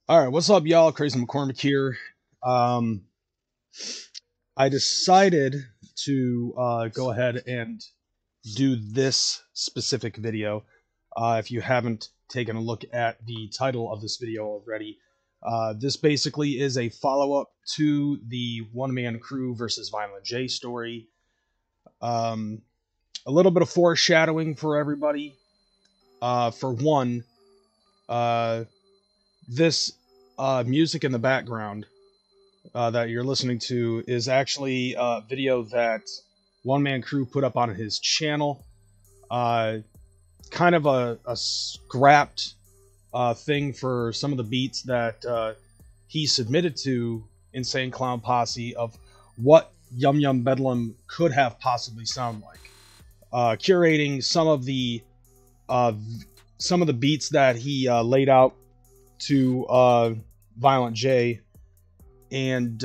All right, what's up, y'all? Crazy McKormik here. Um, I decided to go ahead and do this specific video. If you haven't taken a look at the title of this video already, this basically is a follow-up to the one-man crew versus Violent J story. A little bit of foreshadowing for everybody. For one, this music in the background that you're listening to is actually a video that One Man Crew put up on his channel. Kind of a scrapped thing for some of the beats that he submitted to Insane Clown Posse of what Yum Yum Bedlam could have possibly sound like. Curating some of the beats that he laid out to Violent J, and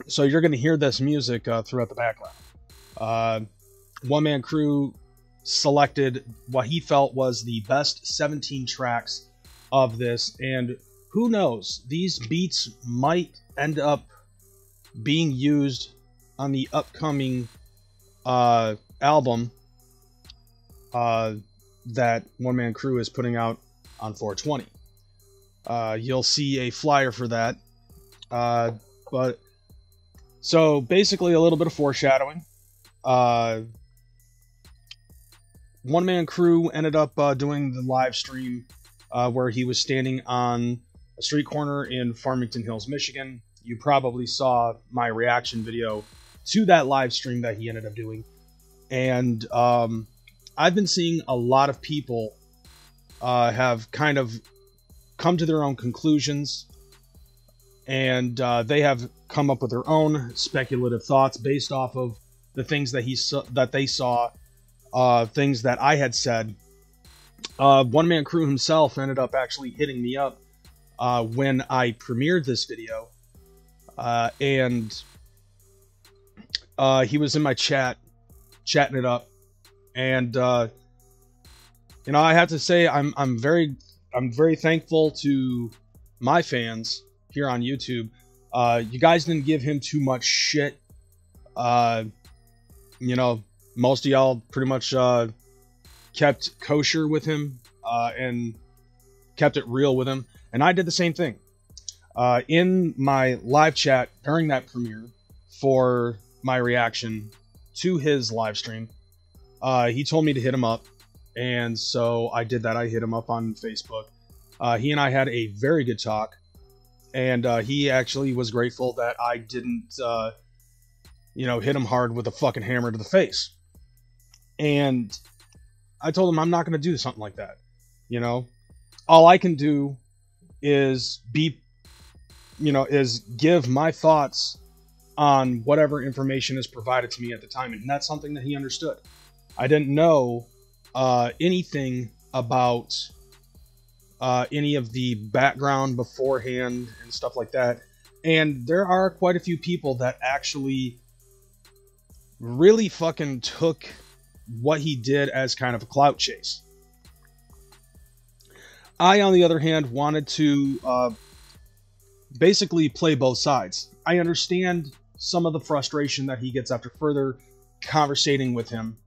so you're going to hear this music throughout the background. One Man Crew selected what he felt was the best 17 tracks of this, and who knows, these beats might end up being used on the upcoming album that One Man Crew is putting out on 420. You'll see a flyer for that. But so basically a little bit of foreshadowing. One Man Crew ended up doing the live stream where he was standing on a street corner in Farmington Hills, Michigan. You probably saw my reaction video to that live stream that he ended up doing. And I've been seeing a lot of people have kind of come to their own conclusions, and they have come up with their own speculative thoughts based off of the things that they saw, things that I had said. One Man Crew himself ended up actually hitting me up when I premiered this video, and he was in my chat, chatting it up, and you know, I have to say I'm very thankful to my fans here on YouTube. You guys didn't give him too much shit. You know, most of y'all pretty much kept kosher with him and kept it real with him, and I did the same thing. In my live chat during that premiere for my reaction to his live stream, he told me to hit him up. And so I did that. I hit him up on Facebook. He and I had a very good talk. And he actually was grateful that I didn't, you know, hit him hard with a fucking hammer to the face. And I told him I'm not going to do something like that. You know, all I can do is is give my thoughts on whatever information is provided to me at the time. And that's something that he understood. I didn't know anything about any of the background beforehand and stuff like that. And there are quite a few people that actually really fucking took what he did as kind of a clout chase. I, on the other hand, wanted to basically play both sides. I understand some of the frustration that he gets after further conversating with him,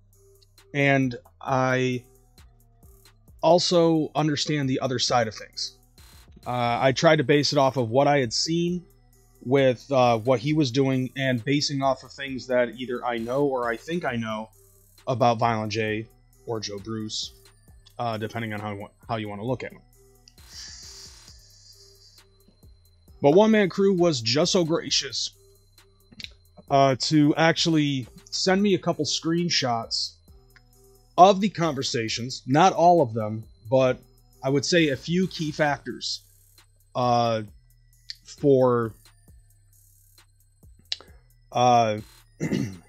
and I also understand the other side of things. I tried to base it off of what I had seen with what he was doing, and basing off of things that either I know or I think I know about Violent J or Joe Bruce, depending on how you want to look at them. But One Man Crew was just so gracious to actually send me a couple screenshots of the conversations, not all of them, but I would say a few key factors for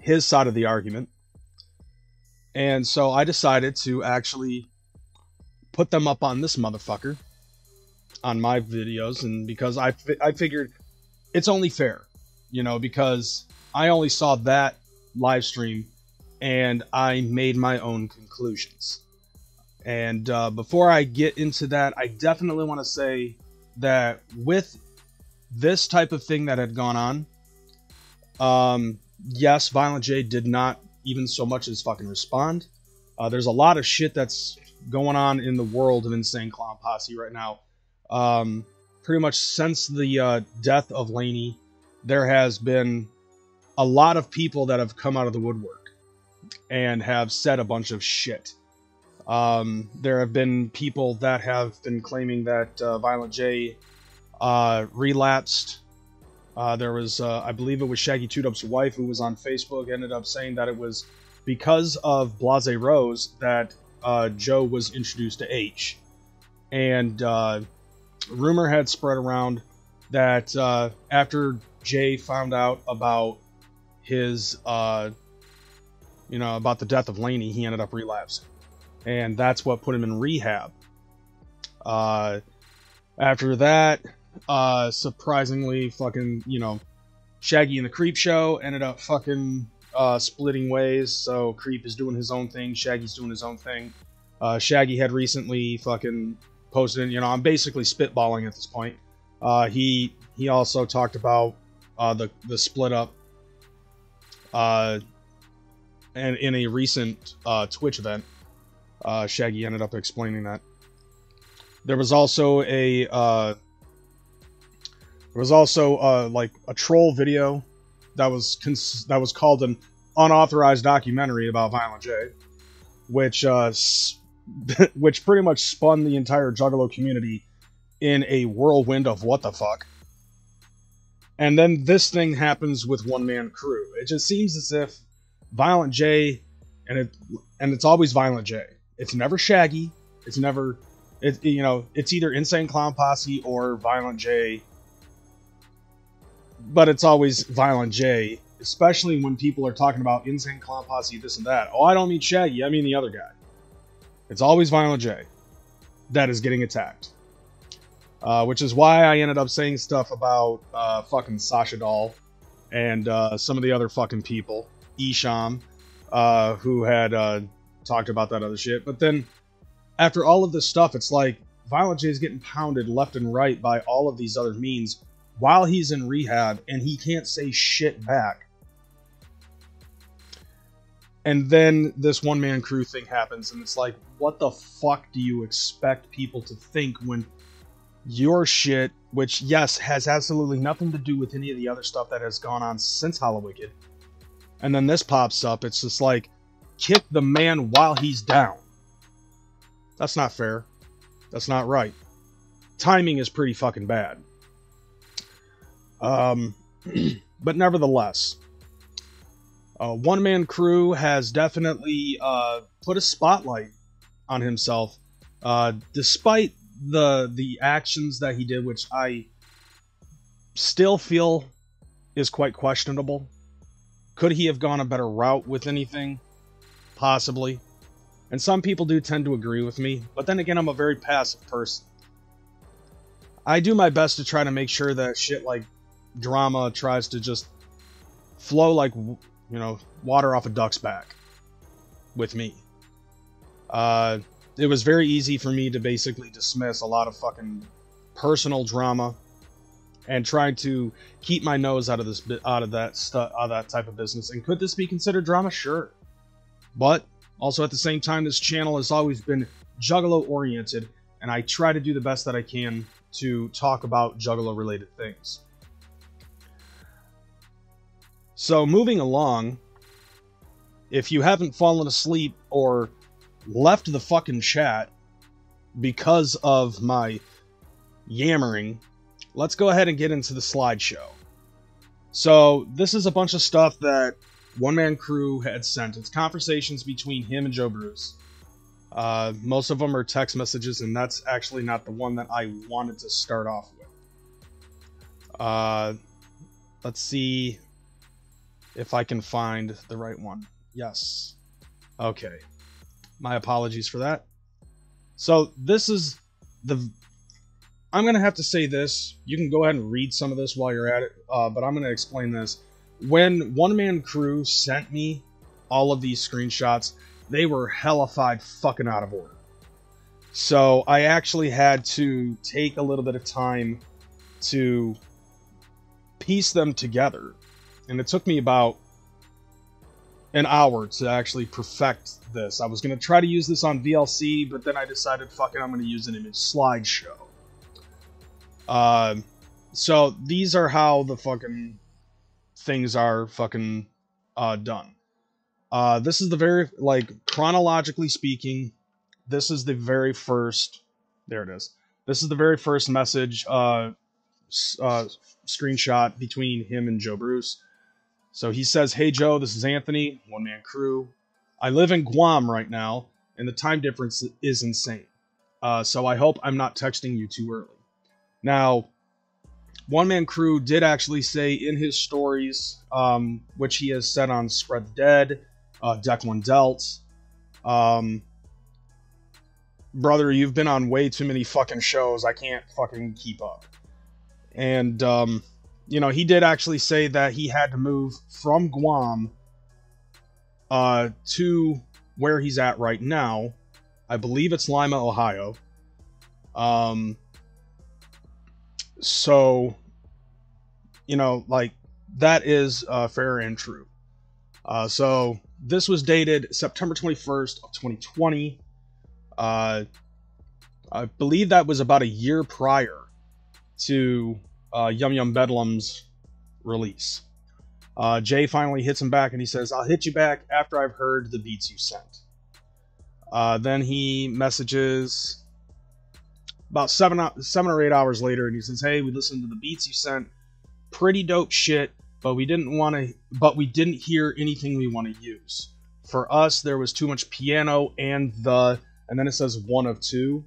his side of the argument. And so I decided to actually put them up on this motherfucker on my videos, and because I figured it's only fair, you know, because I only saw that live stream and I made my own conclusions. And before I get into that, I definitely want to say that with this type of thing that had gone on, yes, Violent J did not even so much as fucking respond. There's a lot of shit that's going on in the world of Insane Clown Posse right now. Pretty much since the death of Laney, there has been a lot of people that have come out of the woodwork and have said a bunch of shit. There have been people that have been claiming that Violent J relapsed. There was, I believe it was Shaggy 2Dub's wife who was on Facebook, ended up saying that it was because of Blase Rose that Joe was introduced to H. And rumor had spread around that after Jay found out about his, about the death of Laney, he ended up relapsing. And that's what put him in rehab. After that, surprisingly, fucking, Shaggy and the Creep Show ended up fucking splitting ways. So Creep is doing his own thing, Shaggy's doing his own thing. Shaggy had recently fucking posted, I'm basically spitballing at this point. He also talked about the split up and in a recent Twitch event. Shaggy ended up explaining that. There was also like a troll video that was called an unauthorized documentary about Violent J, which which pretty much spun the entire Juggalo community in a whirlwind of what the fuck. And then this thing happens with One Man Crew. It just seems as if Violent J, and it's always Violent J. It's never Shaggy. It's never, it's either Insane Clown Posse or Violent J. But it's always Violent J, especially when people are talking about Insane Clown Posse, this and that. Oh, I don't mean Shaggy, I mean the other guy. It's always Violent J that is getting attacked. Which is why I ended up saying stuff about fucking Sasha Doll and some of the other fucking people. Isham, who had talked about that other shit. But then, after all of this stuff, it's like Violent J is getting pounded left and right by all of these other means while he's in rehab, and he can't say shit back. And then this One Man Crew thing happens, and it's like, what the fuck do you expect people to think when your shit, which, yes, has absolutely nothing to do with any of the other stuff that has gone on since Hallowicked, and then this pops up, it's just like, kick the man while he's down. That's not fair. That's not right. Timing is pretty fucking bad. But nevertheless, One Man Crew has definitely put a spotlight on himself, despite the actions that he did, which I still feel is quite questionable. Could he have gone a better route with anything? Possibly. And some people do tend to agree with me, but then again, I'm a very passive person. I do my best to try to make sure that shit like drama tries to just flow like, water off a duck's back with me. It was very easy for me to basically dismiss a lot of fucking personal drama and try to keep my nose out of that type of business. And could this be considered drama? Sure. But also at the same time, this channel has always been Juggalo oriented, and I try to do the best that I can to talk about Juggalo related things. So moving along, if you haven't fallen asleep or left the fucking chat because of my yammering, let's go ahead and get into the slideshow. So this is a bunch of stuff that One Man Crew had sent. It's conversations between him and Joe Bruce. Most of them are text messages, and that's actually not the one that I wanted to start off with. Let's see if I can find the right one. Yes. Okay. My apologies for that. So this is I'm going to have to say this. You can go ahead and read some of this while you're at it, but I'm going to explain this. When One Man Crew sent me all of these screenshots, they were hellified fucking out of order. So I actually had to take a little bit of time to piece them together. And it took me about an hour to actually perfect this. I was going to try to use this on VLC, but then I decided, fuck it, I'm going to use an image slideshow. So these are how the fucking things are fucking done. This is the very, like, chronologically speaking, this is the very first, there it is. This is the very first message, screenshot between him and Joe Bruce. So he says, "Hey Joe, this is Anthony, one-man crew. I live in Guam right now, and the time difference is insane. So I hope I'm not texting you too early." Now, one-man crew did actually say in his stories, which he has said on Spread the Dead, Deck One Dealt, brother, you've been on way too many fucking shows. I can't fucking keep up. And, you know, he did actually say that he had to move from Guam to where he's at right now. I believe it's Lima, Ohio. So, you know, like, that is fair and true. So, this was dated September 21st of 2020. I believe that was about a year prior to Yum Yum Bedlam's release. Jay finally hits him back and he says, "I'll hit you back after I've heard the beats you sent." Then he messages about 7 or 8 hours later and he says, "Hey, we listened to the beats you sent. Pretty dope shit, but we didn't hear anything we want to use. For us, there was too much piano and then it says one of two.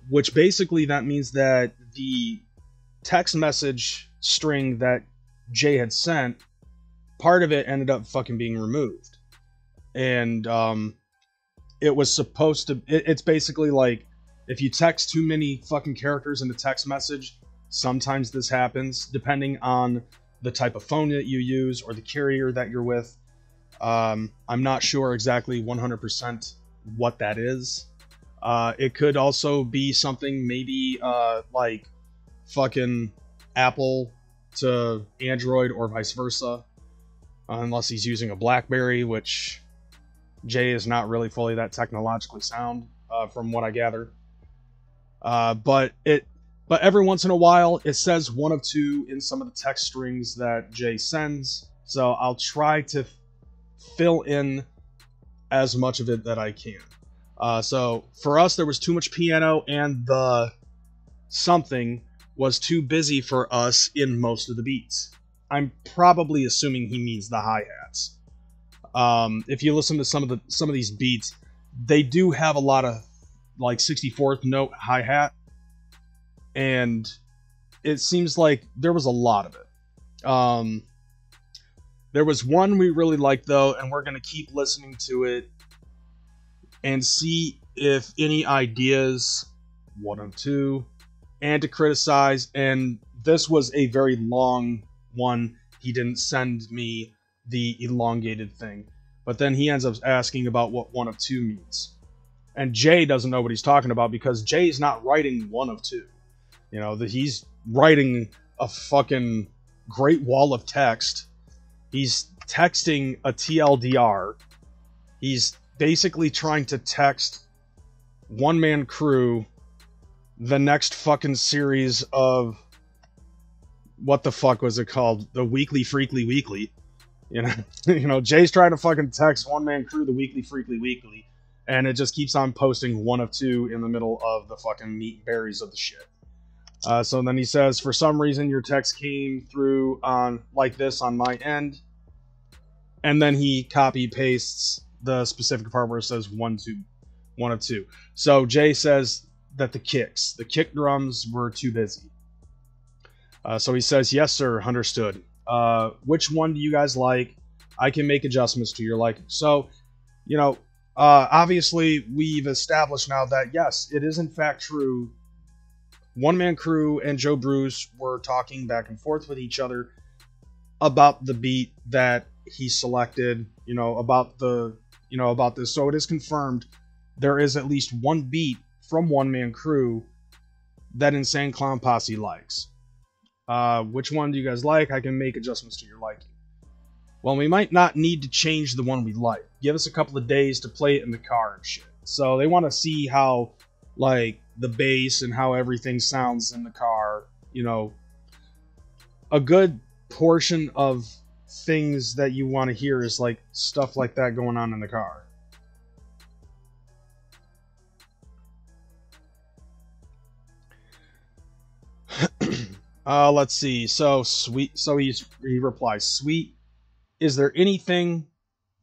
Which basically that means that the text message string that Jay had sent, part of it ended up fucking being removed. And it was supposed to... It's basically like, if you text too many fucking characters in a text message, sometimes this happens, depending on the type of phone that you use or the carrier that you're with. I'm not sure exactly 100% what that is. It could also be something maybe like fucking Apple to Android or vice versa, unless he's using a BlackBerry, which Jay is not really fully that technologically sound, from what I gather. But every once in a while it says one of two in some of the text strings that Jay sends, so I'll try to fill in as much of it that I can. So for us, there was too much piano, and the something was too busy for us in most of the beats. I'm probably assuming he means the hi-hats. If you listen to some of these beats, they do have a lot of like 64th note hi-hat, and it seems like there was a lot of it. There was one we really liked though, and we're gonna keep listening to it and see if any ideas, one of two, and to criticize. And this was a very long one. He didn't send me the elongated thing, but then he ends up asking about what one of two means. And Jay doesn't know what he's talking about, because Jay's not writing one of two. You know, he's writing a fucking great wall of text. He's texting a TLDR. He's basically trying to text One Man Crew the next fucking series of, what the fuck was it called? The Weekly Freakly Weekly. You know, you know, Jay's trying to fucking text One Man Crew the Weekly Freakly Weekly, and it just keeps on posting one of two in the middle of the fucking meat and berries of the shit. So then he says, "For some reason your text came through on like this on my end," and then he copy pastes the specific part where it says one of two. So Jay says that the kick drums were too busy. So he says, "Yes, sir, understood. Which one do you guys like? I can make adjustments to your liking." So, you know, obviously we've established now that yes, it is in fact true. One Man Crew and Joe Bruce were talking back and forth with each other about the beat that he selected, you know, about this. So it is confirmed there is at least one beat from One Man Crew that Insane Clown Posse likes. Which one do you guys like? I can make adjustments to your liking. Well, we might not need to change the one we like. Give us a couple of days to play it in the car and shit. So they want to see how, like, the bass and how everything sounds in the car. You know, a good portion of things that you want to hear is, like, stuff like that going on in the car. Let's see. So, Sweet. So he replies, Sweet. Is there anything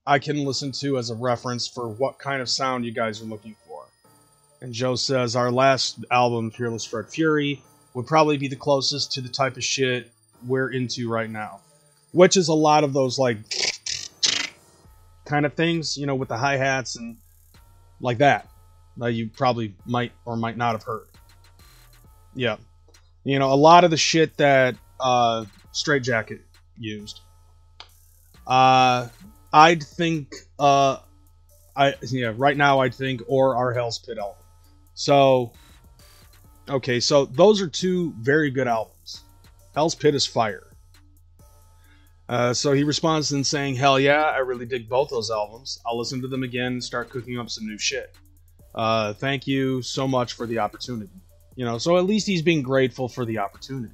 I can listen to as a reference for what kind of sound you guys are looking for? And Joe says, our last album, Fearless Fred Fury, would probably be the closest to the type of shit we're into right now. Which is a lot of those, like, kind of things, you know, with the hi-hats and like that. You probably might or might not have heard. Yeah. You know, a lot of the shit that Straight Jacket used. I'd think, right now I'd think, or our Hell's Pit album. So, okay, so those are two very good albums. Hell's Pit is fire. So he responds in saying, hell yeah, I really dig both those albums. I'll listen to them again and start cooking up some new shit. Thank you so much for the opportunity. You know, so at least he's being grateful for the opportunity.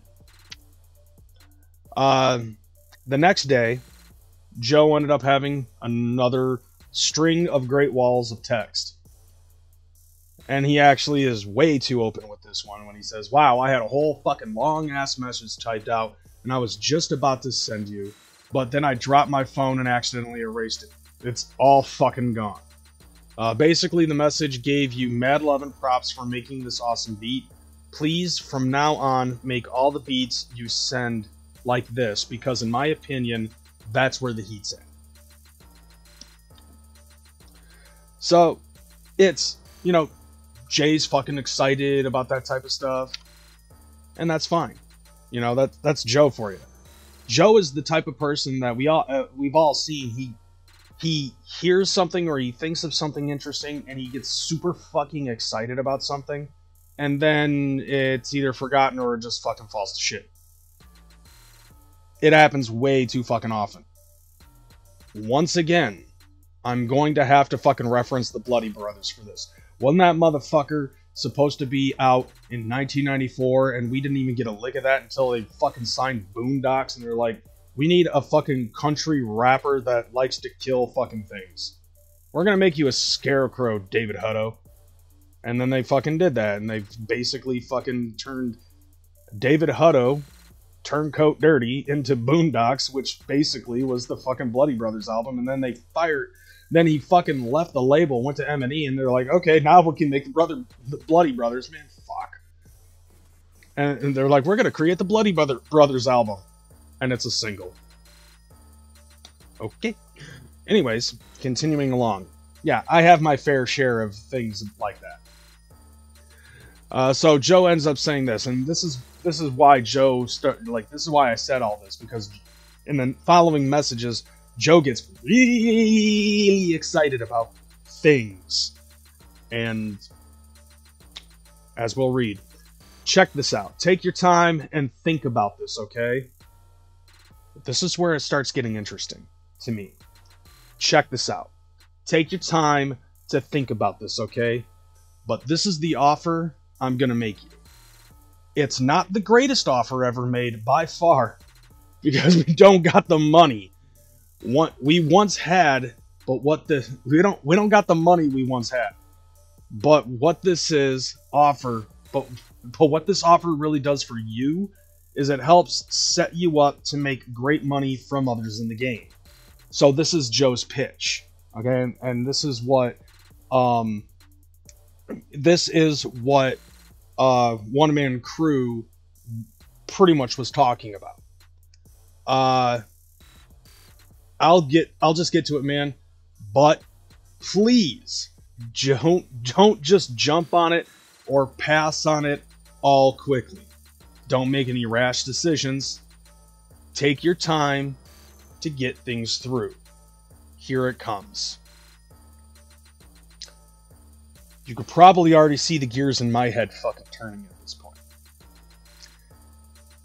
The next day, Joe ended up having another string of great walls of text. And he actually is way too open with this one when he says, wow, I had a whole fucking long-ass message typed out, and I was just about to send you, but then I dropped my phone and accidentally erased it. It's all fucking gone. Basically, the message gave you mad love and props for making this awesome beat. Please, from now on, make all the beats you send like this, because in my opinion, that's where the heat's at. So, it's, you know, Jay's fucking excited about that type of stuff, and that's fine. You know, that's Joe for you. Joe is the type of person that we've all seen. He hears something or he thinks of something interesting, and he gets super fucking excited about something, and then it's either forgotten or it just fucking falls to shit. It happens way too fucking often. Once again, I'm going to have to fucking reference the Bloody Brothers for this. Wasn't that motherfucker supposed to be out in 1994, and we didn't even get a lick of that until they fucking signed Boondocks, and they're like, we need a fucking country rapper that likes to kill fucking things. We're gonna make you a scarecrow, David Hutto. And then they fucking did that, and they basically fucking turned David Hutto, Turncoat Dirty, into Boondocks, which basically was the fucking Bloody Brothers album, and then they fired... Then he fucking left the label, went to M&E, and they're like, okay, now we can make the Bloody Brothers. Man, fuck. And they're like, we're going to create the Bloody Brothers album. And it's a single. Okay. Anyways, continuing along. Yeah, I have my fair share of things like that. So Joe ends up saying this, and this is why Joe this is why I said all this, because in the following messages, Joe gets really excited about things. And as we'll read, check this out. Take your time and think about this, okay? This is where it starts getting interesting to me. Check this out. Take your time to think about this, okay? But this is the offer I'm gonna make you. It's not the greatest offer ever made by far, because we don't got the money. We once had, but we don't got the money we once had. But what this is offer, but what this offer really does for you is it helps set you up to make great money from others in the game. So this is Joe's pitch, okay? And this is what One Man Crew pretty much was talking about. I'll just get to it, man. But please don't just jump on it or pass on it all quickly. Don't make any rash decisions. Take your time to get things through. Here it comes. You could probably already see the gears in my head fucking turning at this point.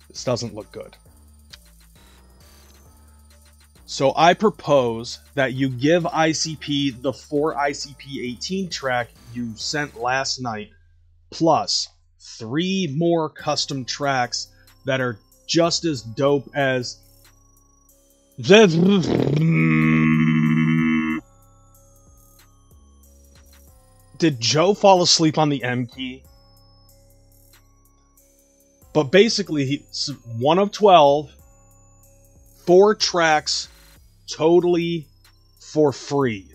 This doesn't look good. So I propose that you give ICP the 4 ICP-18 track you sent last night, plus 3 more custom tracks that are just as dope as... Did Joe fall asleep on the M key? But basically, he's 1 of 12, 4 tracks, totally for free.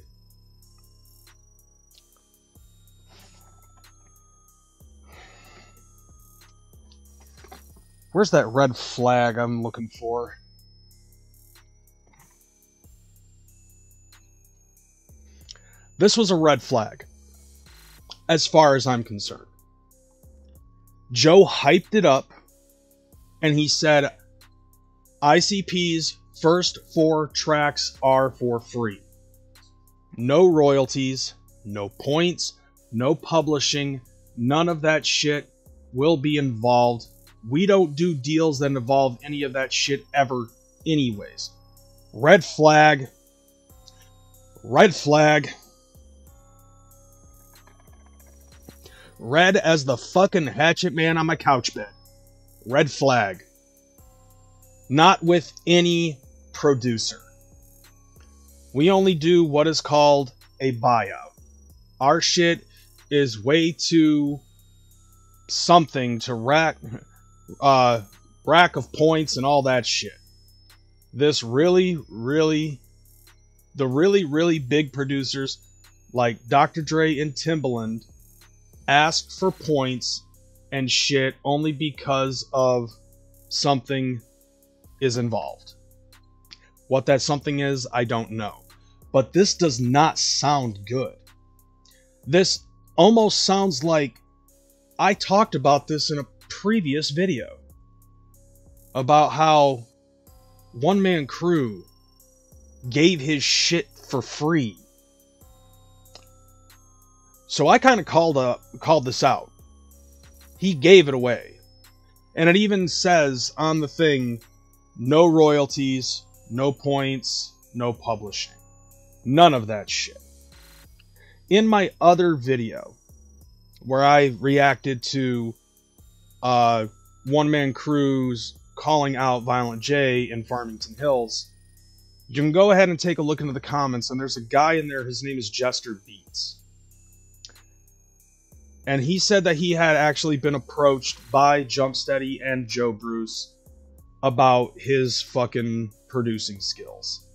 Where's that red flag I'm looking for? This was a red flag, as far as I'm concerned. Joe hyped it up, and he said, ICP's first 4 tracks are for free. No royalties, no points, no publishing, none of that shit will be involved. We don't do deals that involve any of that shit ever anyways. Red flag. Red flag. Red as the fucking hatchet man on my couch bed. Red flag. Not with any producer. We only do what is called a buyout. Our shit is way too something to rack of points and all that shit. This really big producers like Dr. Dre and Timbaland asked for points and shit only because of something is involved. What that something is, I don't know. But this does not sound good. This almost sounds like I talked about this in a previous video. About how One Man Crew gave his shit for free. So I kind of called this out. He gave it away. And it even says on the thing, no royalties, no points, no publishing. None of that shit. In my other video, where I reacted to One Man Crew's calling out Violent J in Farmington Hills, you can go ahead and take a look into the comments, and there's a guy in there, his name is Jester Beats. And he said that he had actually been approached by Jumpsteady and Joe Bruce about his fucking producing skills.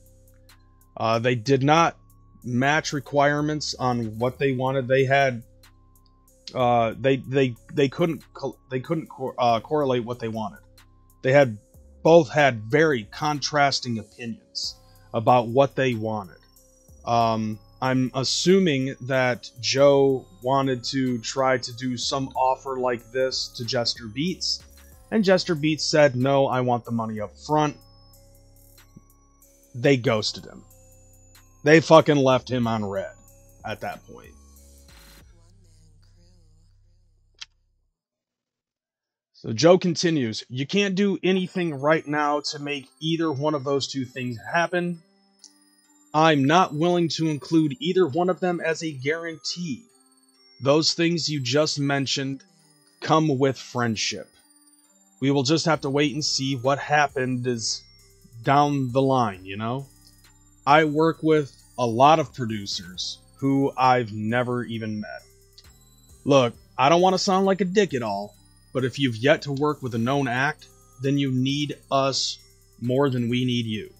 They did not match requirements on what they wanted. They had they couldn't correlate what they wanted. They both had very contrasting opinions about what they wanted. I'm assuming that Joe wanted to try to do some offer like this to Jester Beats, and Jester Beats said, no, I want the money up front. They ghosted him. They fucking left him on red at that point. So Joe continues, you can't do anything right now to make either one of those two things happen. I'm not willing to include either one of them as a guarantee. Those things you just mentioned come with friendship. We will just have to wait and see what happened is down the line, you know? I work with a lot of producers who I've never even met. Look, I don't want to sound like a dick at all, but if you've yet to work with a known act, then you need us more than we need you.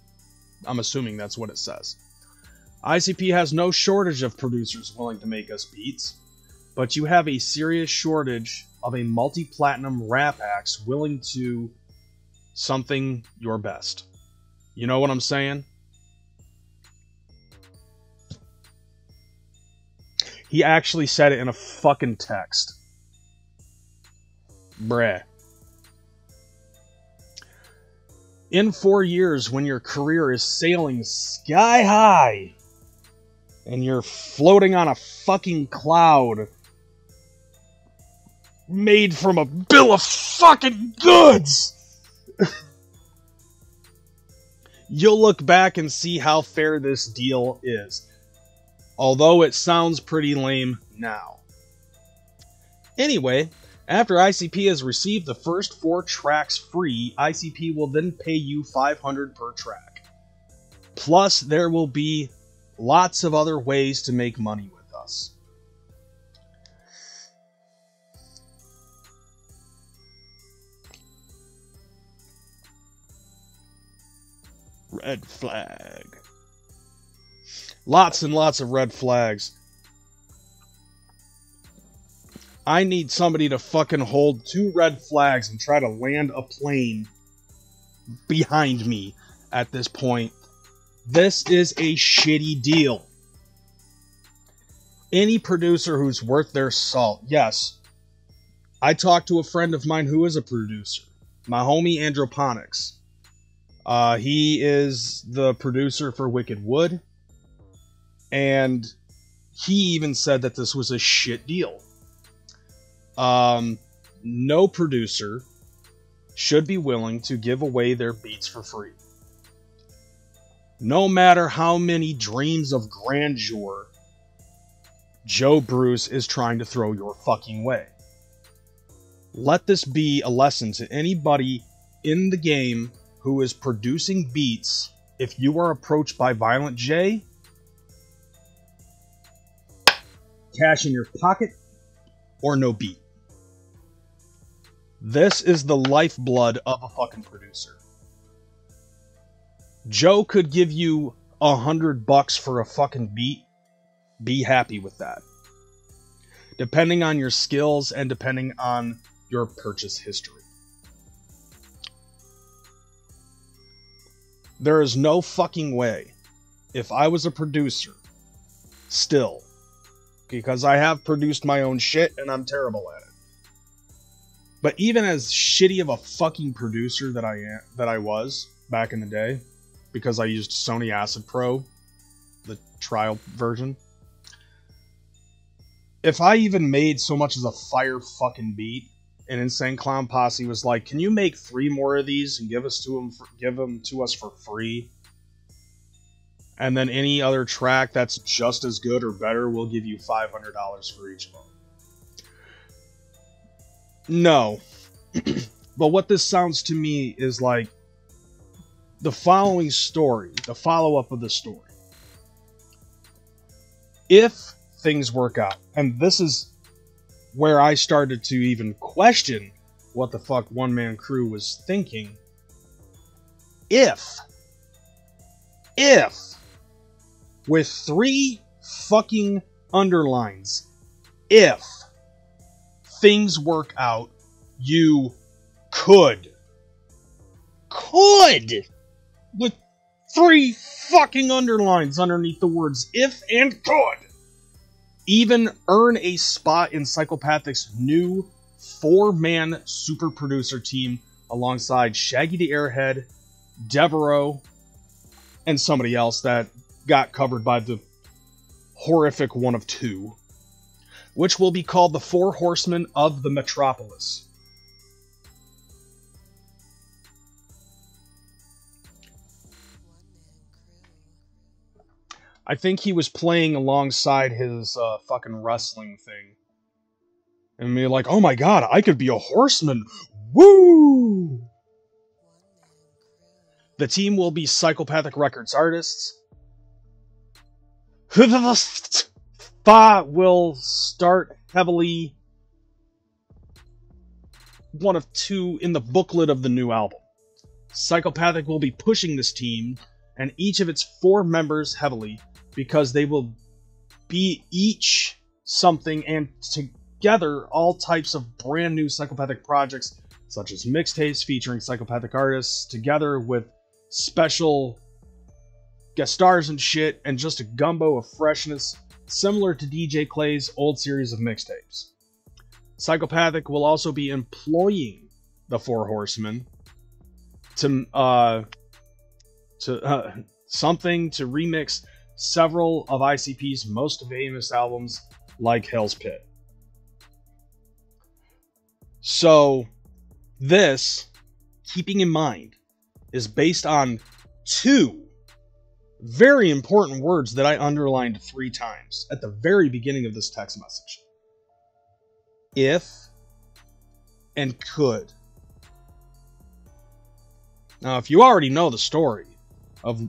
I'm assuming that's what it says. ICP has no shortage of producers willing to make us beats, but you have a serious shortage of a multi-platinum rap acts willing to something your best. You know what I'm saying? He actually said it in a fucking text. Bruh. In 4 years, when your career is sailing sky high, and you're floating on a fucking cloud made from a bill of fucking goods. You'll look back and see how fair this deal is. Although it sounds pretty lame now. Anyway, after ICP has received the first 4 tracks free, ICP will then pay you $500 per track. Plus, there will be lots of other ways to make money with us. Red flag. Lots and lots of red flags. I need somebody to fucking hold 2 red flags and try to land a plane behind me at this point. This is a shitty deal. Any producer who's worth their salt. Yes, I talked to a friend of mine who is a producer. My homie Androponics. He is the producer for Wicked Wood. And he even said that this was a shit deal. No producer should be willing to give away their beats for free. No matter how many dreams of grandeur Joe Bruce is trying to throw your fucking way. Let this be a lesson to anybody in the game who is producing beats. If you are approached by Violent J, cash in your pocket or no beat. This is the lifeblood of a fucking producer. Joe could give you $100 for a fucking beat. Be happy with that. Depending on your skills and depending on your purchase history. There is no fucking way, if I was a producer, still, because I have produced my own shit and I'm terrible at it. But even as shitty of a fucking producer that I was back in the day, because I used Sony Acid Pro, the trial version, if I even made so much as a fire fucking beat, and Insane Clown Posse was like, "Can you make 3 more of these and give them to us for free? And then any other track that's just as good or better, we'll give you $500 for each of them." No. But what this sounds to me is like the following story, the follow-up of the story. If things work out, and this is where I started to even question what the fuck One Man Crew was thinking. If, with 3 fucking underlines, if things work out, you could, with 3 fucking underlines underneath the words if and could, even earn a spot in Psychopathic's new 4-man super producer team alongside Shaggy the Airhead, Devereaux, and somebody else that got covered by the horrific one of 2, which will be called the 4 Horsemen of the Metropolis. I think he was playing alongside his fucking wrestling thing. And be like, "Oh my god, I could be a horseman! Woo!" The team will be Psychopathic Records artists. Will start heavily one of 2 in the booklet of the new album. Psychopathic will be pushing this team and each of its 4 members heavily, because they will be each something, and together all types of brand new Psychopathic projects, such as mixtapes featuring Psychopathic artists, together with special guest stars and shit, and just a gumbo of freshness, similar to DJ Clay's old series of mixtapes. Psychopathic will also be employing the 4 Horsemen to remix several of ICP's most famous albums, like Hell's Pit. So this, keeping in mind, is based on 2 very important words that I underlined 3 times at the very beginning of this text message. If and could. Now, if you already know the story of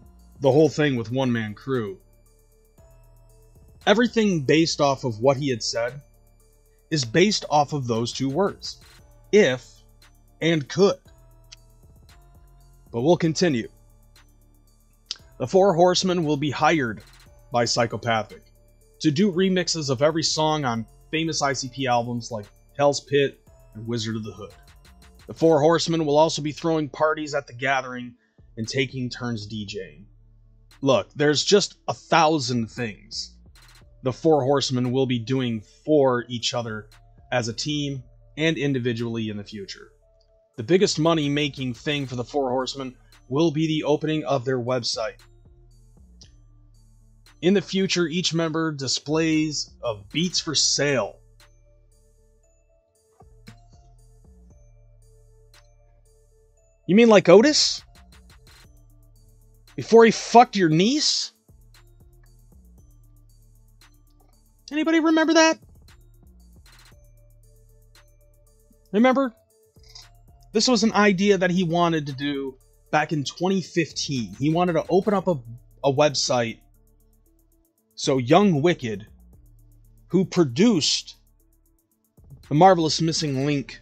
the whole thing with One Man Crew, everything based off of what he had said is based off of those 2 words. If and could. But we'll continue. The 4 Horsemen will be hired by Psychopathic to do remixes of every song on famous ICP albums like Hell's Pit and Wizard of the Hood. The 4 Horsemen will also be throwing parties at the gathering and taking turns DJing. Look, there's just 1,000 things the 4 Horsemen will be doing for each other as a team and individually in the future. The biggest money-making thing for the 4 Horsemen will be the opening of their website. In the future, each member displays of beats for sale. You mean like Otis? Before he fucked your niece? Anybody remember that? Remember? This was an idea that he wanted to do back in 2015. He wanted to open up a website so Young Wicked, who produced The Marvelous Missing Link,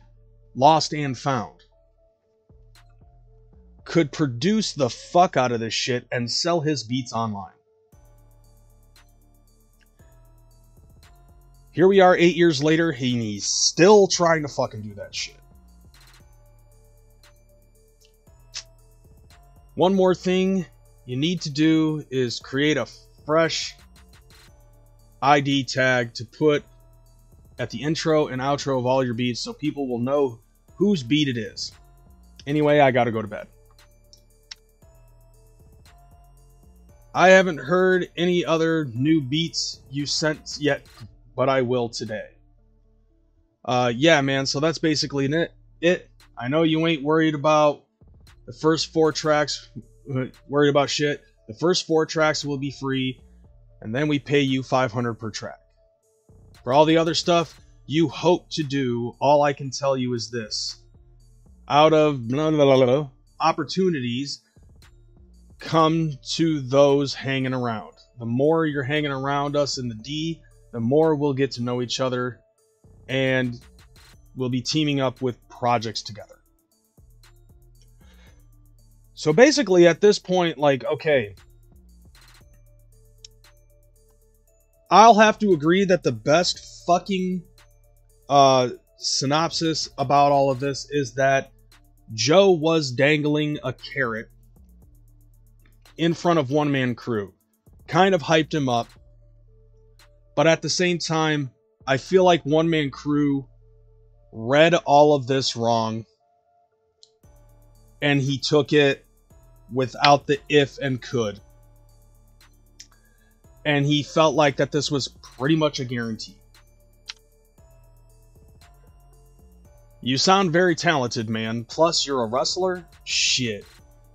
Lost and Found, could produce the fuck out of this shit and sell his beats online. Here we are 8 years later, and he's still trying to fucking do that shit. One more thing you need to do is create a fresh ID tag to put at the intro and outro of all your beats so people will know whose beat it is. Anyway, I gotta go to bed. I haven't heard any other new beats you sent yet, but I will today. Yeah, man, so that's basically it. I know you ain't worried about the first 4 tracks, worried about shit. The first 4 tracks will be free, and then we pay you $500 per track. For all the other stuff you hope to do, all I can tell you is this. Out of blah, blah, blah, blah, opportunities come to those hanging around. The more you're hanging around us in the D, the more we'll get to know each other, and we'll be teaming up with projects together. So basically at this point, like, okay, I'll have to agree that the best fucking synopsis about all of this is that Joe was dangling a carrot in front of One Man Crew. Kind of hyped him up. But at the same time, I feel like One Man Crew read all of this wrong. And he took it without the if and could. And he felt like that this was pretty much a guarantee. You sound very talented, man. Plus, you're a wrestler? Shit.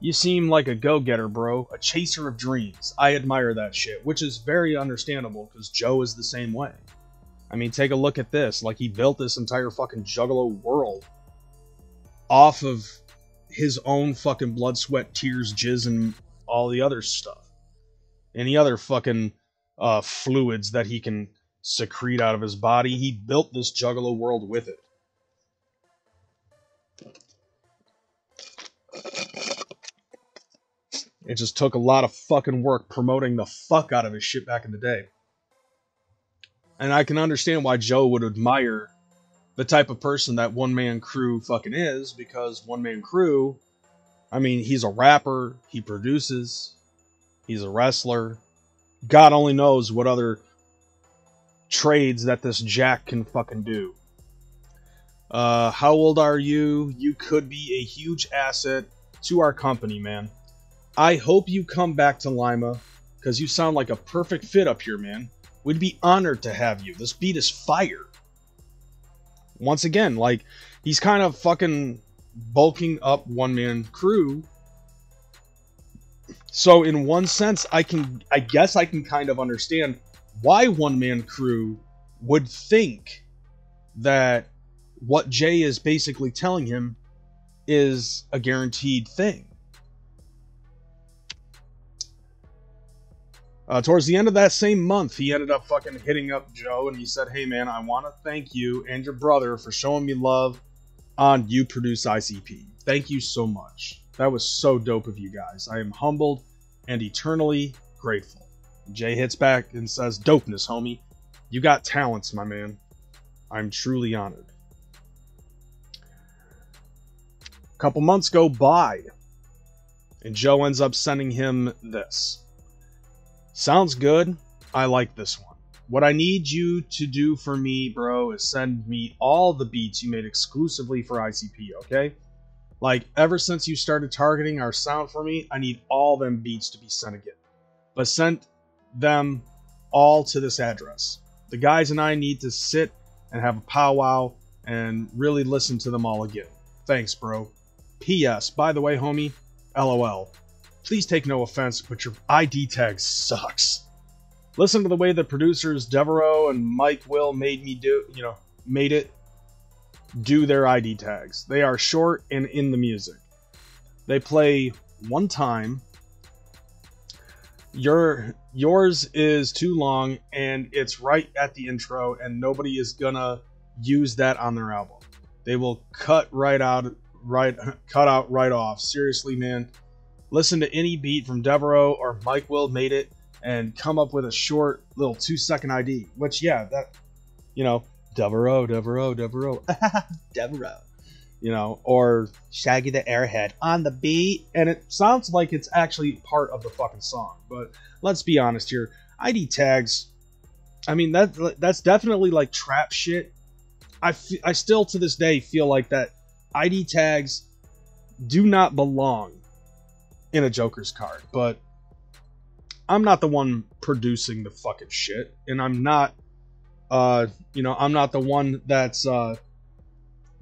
You seem like a go-getter, bro. A chaser of dreams. I admire that shit, which is very understandable, because Joe is the same way. I mean, take a look at this. Like, he built this entire fucking Juggalo world off of his own fucking blood, sweat, tears, jizz, and all the other stuff. Any other fucking fluids that he can secrete out of his body. He built this Juggalo world with it. It just took a lot of fucking work promoting the fuck out of his shit back in the day. And I can understand why Joe would admire the type of person that One Man Crew fucking is, because One Man Crew, I mean, he's a rapper, he produces, he's a wrestler. God only knows what other trades that this Jack can fucking do. How old are you? You could be a huge asset to our company, man. I hope you come back to Lima, because you sound like a perfect fit up here, man. We'd be honored to have you. This beat is fire. once again, like, he's kind of fucking bulking up One Man Crew. So in one sense, I guess I can kind of understand why One Man Crew would think that what Jay is basically telling him is a guaranteed thing. Towards the end of that same month, he ended up fucking hitting up Joe, and he said, "Hey man, I want to thank you and your brother for showing me love on You Produce ICP. Thank you so much. That was so dope of you guys. I am humbled and eternally grateful." Jay hits back and says, "Dopeness, homie. You got talents, my man. I'm truly honored." A couple months go by, and Joe ends up sending him this. "Sounds good. I like this one. What I need you to do for me, bro, is send me all the beats you made exclusively for ICP, okay? Like, ever since you started targeting our sound for me, I need all them beats to be sent again. But send them all to this address. The guys and I need to sit and have a powwow and really listen to them all again. Thanks, bro. P.S. By the way, homie, LOL. Please take no offense, but your ID tag sucks. Listen to the way the producers Devereaux and Mike Will made it do their ID tags. They are short and in the music. They play one time. Yours is too long and it's right at the intro, and nobody is gonna use that on their album. They will cut out right off. Seriously, man. Listen to any beat from Devereaux or Mike Will made it and come up with a short little 2-second ID. Which, yeah, that, Devereaux, Devereaux, or Shaggy the Airhead on the beat. And it sounds like it's actually part of the fucking song. But let's be honest here. ID tags, I mean, that's definitely like trap shit. I still to this day feel like that ID tags do not belong in a Joker's card, but I'm not the one producing the fucking shit, and I'm not, I'm not the one that's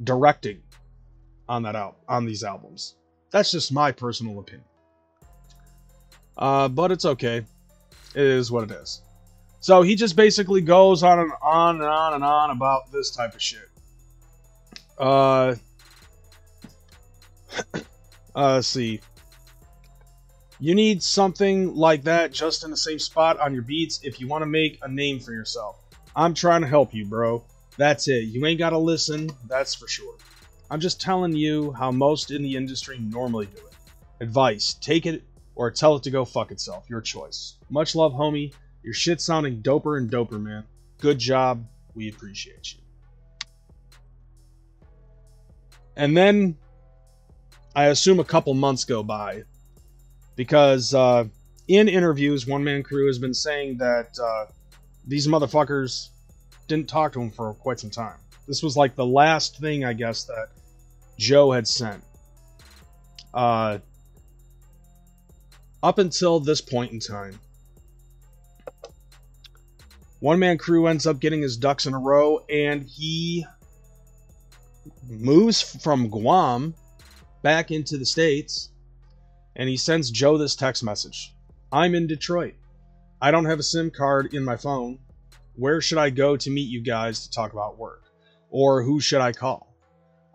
directing on these albums. That's just my personal opinion. But it's okay. It is what it is. So he just basically goes on and on and on and on about this type of shit. Let's see. You need something like that just in the same spot on your beats if you want to make a name for yourself. I'm trying to help you, bro. That's it. You ain't gotta listen, that's for sure. I'm just telling you how most in the industry normally do it. Advice, take it or tell it to go fuck itself. Your choice. Much love, homie. Your shit's sounding doper and doper, man. Good job. We appreciate you. And then, I assume a couple months go by. Because in interviews, One Man Crew has been saying that these motherfuckers didn't talk to him for quite some time. This was like the last thing, I guess, that Joe had sent. Up until this point in time, One Man Crew ends up getting his ducks in a row, and he moves from Guam back into the States. And he sends Joe this text message. I'm in Detroit. I don't have a SIM card in my phone. Where should I go to meet you guys to talk about work? Or who should I call?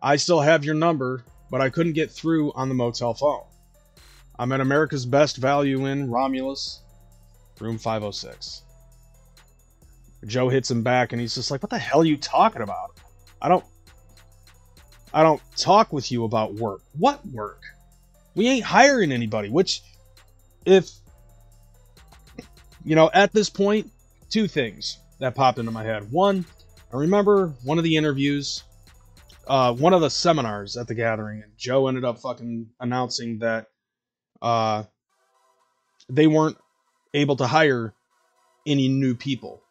I still have your number, but I couldn't get through on the motel phone. I'm at America's Best Value Inn, Romulus, room 506. Joe hits him back and he's just like, what the hell are you talking about? I don't talk with you about work. What work? We ain't hiring anybody, which, if, at this point, two things that popped into my head. One, I remember one of the interviews, one of the seminars at the gathering, and Joe ended up fucking announcing that they weren't able to hire any new people.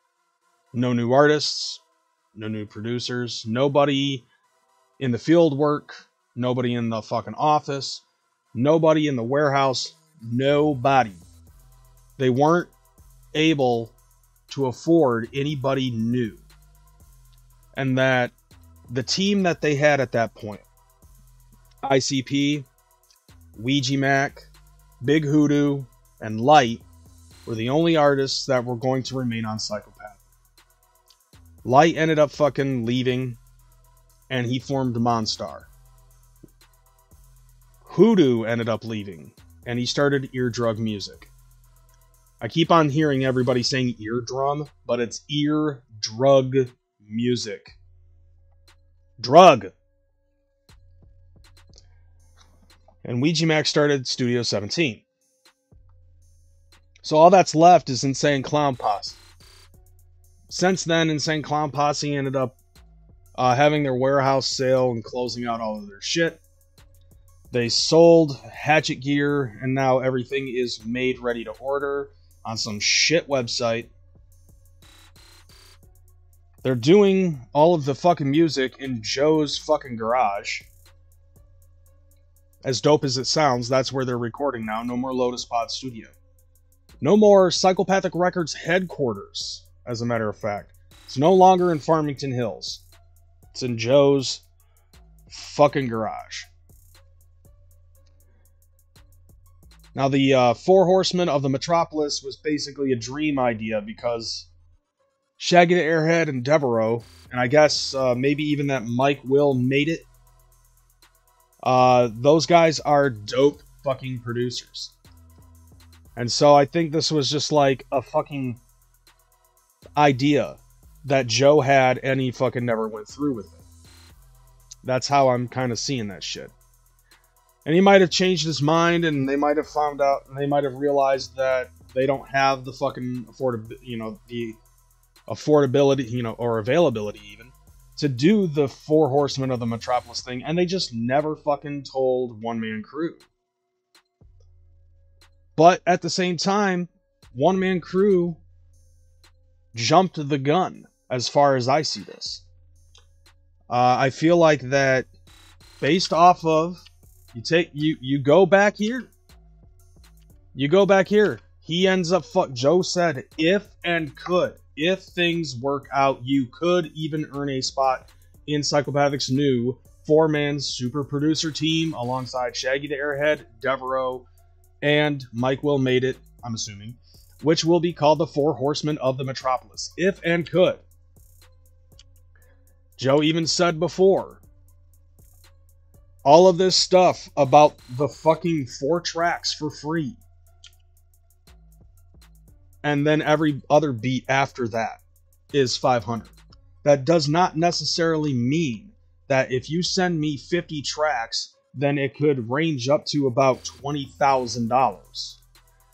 No new artists, no new producers, nobody in the field work, nobody in the fucking office, nobody in the warehouse, nobody. They weren't able to afford anybody new. And that the team that they had at that point, ICP, Ouija Mac, Big Hoodoo, and Light, were the only artists that were going to remain on Psychopathic. Light ended up fucking leaving, and he formed Monstar. Hoodoo ended up leaving, and he started Eardrug Music. I keep on hearing everybody saying eardrum, but it's Eardrug Music. Drug! And Ouija Mac started Studio 17. So all that's left is Insane Clown Posse. Since then, Insane Clown Posse ended up having their warehouse sale and closing out all of their shit. They sold Hatchet Gear, and now everything is made ready to order on some shit website. They're doing all of the fucking music in Joe's fucking garage. As dope as it sounds, that's where they're recording now. No more Lotus Pod Studio. No more Psychopathic Records headquarters, as a matter of fact. It's no longer in Farmington Hills. It's in Joe's fucking garage. Now, the Four Horsemen of the Metropolis was basically a dream idea because Shaggy the Airhead and Devereaux, and I guess maybe even that Mike Will made it. Those guys are dope fucking producers. And so I think this was just like a fucking idea that Joe had and he fucking never went through with it. That's how I'm kind of seeing that shit. And he might have changed his mind, and they might have found out, and they might have realized that they don't have the fucking affordability, or availability even, to do the Four Horsemen of the Metropolis thing, and they just never fucking told One Man Crew. But at the same time, One Man Crew jumped the gun as far as I see this. I feel like that based off of you go back here. You go back here. He ends up Joe said if things work out, you could even earn a spot in Psychopathic's new 4-man super producer team alongside Shaggy the Airhead, Devereaux, and Mike Will made it, I'm assuming, which will be called the Four Horsemen of the Metropolis. If and could. Joe even said before, all of this stuff about the fucking 4 tracks for free. And then every other beat after that is 500. That does not necessarily mean that if you send me 50 tracks, then it could range up to about $20,000.